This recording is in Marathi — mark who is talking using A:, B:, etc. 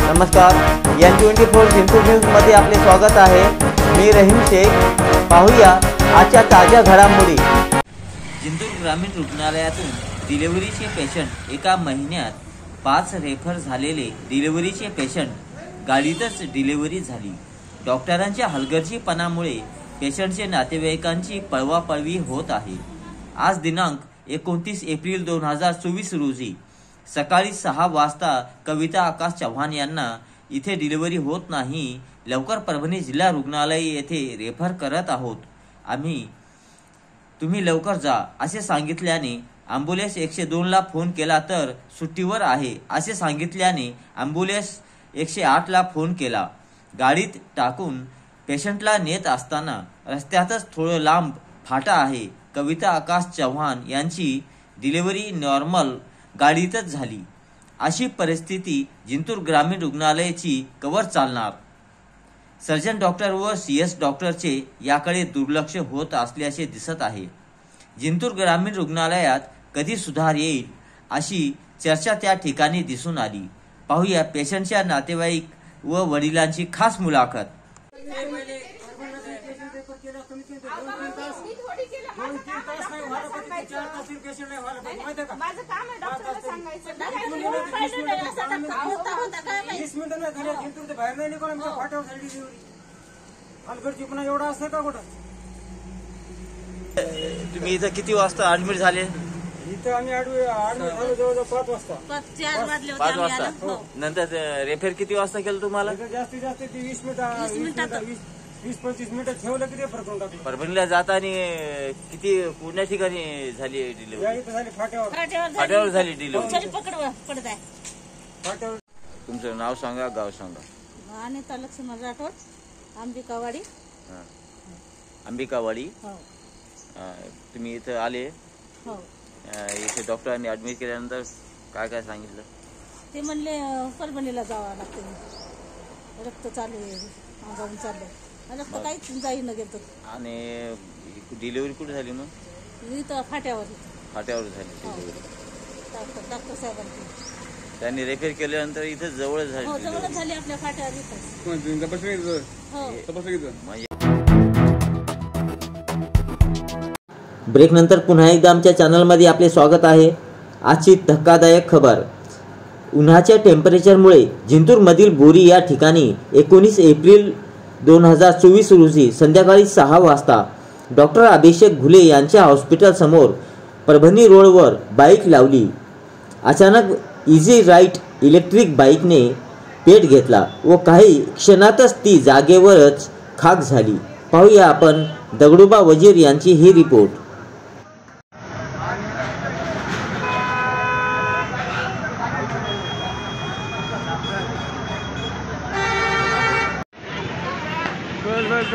A: नमस्कार, N24 जिंतूर न्यूजमध्ये आपले स्वागत आहे। मी रहीम शेख। पाहूया आजच्या ताज्या घडामोडी। जिंतूर ग्रामीण रुग्णालयातून डिलिव्हरीचे पेशंट एका महिन्यात 5 रेफर झालेले डिलिव्हरीचे पेशंट गाडीतच डिलिव्हरी झाली। डॉक्टरांच्या हलगर्जीपणामुळे पेशंटचे नातेवाईकांची पळवापळवी होत आहे। आज दिनांक 29 एप्रिल 2024 रोजी सकाळी 6 वाजता कविता आकाश चव्हाण यांना इथे डिलिव्हरी होत नाही, लवकर परभणी जिल्हा रुग्णालय येथे रेफर करत आहोत आम्ही, तुम्ही लवकर जा असे सांगितल्याने ॲम्ब्युलन्स 102 ला फोन केला तर सुट्टीवर आहे असे सांगितल्याने ॲम्ब्युलन्स 108 ला फोन केला। गाडीत टाकून पेशंटला नेत असताना रस्त्यातच थोडं लांब फाटा आहे। कविता आकाश चव्हाण यांची डिलिव्हरी नॉर्मल गाडीतच झाली। अशी परिस्थिती जिंतूर ग्रामीण रुग्णालयाची कवर चालणार? सर्जन डॉक्टर व CS डॉक्टरचे याकडे दुर्लक्ष होत असल्याचे दिसत आहे। जिंतूर ग्रामीण रुग्णालयात कधी सुधार येईल अशी चर्चा त्या ठिकाणी दिसून आली। पाहूया पेशंटच्या नातेवाईक व वडिलांची खास मुलाखत।
B: माझं काम आहे डॉक्टरला सांगायचं।
C: 20 मिनिटं नाही झाले जिंतूर ते बाहेर नाही निघून आमच्या फाट्यावर झाली डिलिव्हरी। हलगर्जीपणा एवढा असतं का कुठं?
A: तुम्ही इथं किती वाजता ऍडमिट झाले?
C: इथं आम्ही ऍडमिट झालो जवळजव 5 वाजता।
B: 5
A: वाजता नंतर रेफर किती वाजता केलं तुम्हाला?
C: जास्तीत जास्त 20 मिनिटं 20-25 मिनिटं ठेवलं की रेफर करून टाकलं।
A: परभणीला जाताना किती पुण्या ठिकाणी झाली डिलिव्हरी?
C: इथं झाली
A: फाट्यावर झाली डिलिव्हरी।
C: फाट्यावर।
A: तुमचं नाव सांगा, गाव सांगा।
B: अनिता लक्ष्मण राठोड, अंबिकावाडी।
A: अंबिकावाडी।
B: हो
A: तुम्ही इथं आले?
B: हो।
A: इथे डॉक्टरांनी ऍडमिट केल्यानंतर काय काय सांगितलं?
B: ते म्हणले परभणीला जावं लागतं, रक्त चालू आहे, अंगावून चाललंय, रक्त काहीच जाईन गेलं।
A: आणि डिलिव्हरी कुठे झाली मग?
B: इथं फाट्यावर
A: झाली डिलिव्हरी।
B: डॉक्टर साहेबांनी
A: त्यांनी रेफर केल्यानंतर इथं जवळ झाली
B: जवळ झाली आपल्या फाट्यावर इथं।
A: ब्रेक नंतर पुन्हा एकदा आमच्या चॅनलमध्ये आपले स्वागत आहे। आजची धक्कादायक खबर। उन्हाच्या टेम्परेचरमुळे जिंतूरमधील बोरी या ठिकाणी 19 एप्रिल 2024 रोजी संध्याकाळी 6 वाजता डॉक्टर अभिषेक घुले यांच्या हॉस्पिटल समोर परभणी रोडवर बाईक लावली। अचानक इझी राईट इलेक्ट्रिक बाईकने पेट घेतला व काही क्षणातच ती जागेवरच खाक झाली। पाहूया आपण दगडूबा वजीर यांची ही रिपोर्ट।
C: बस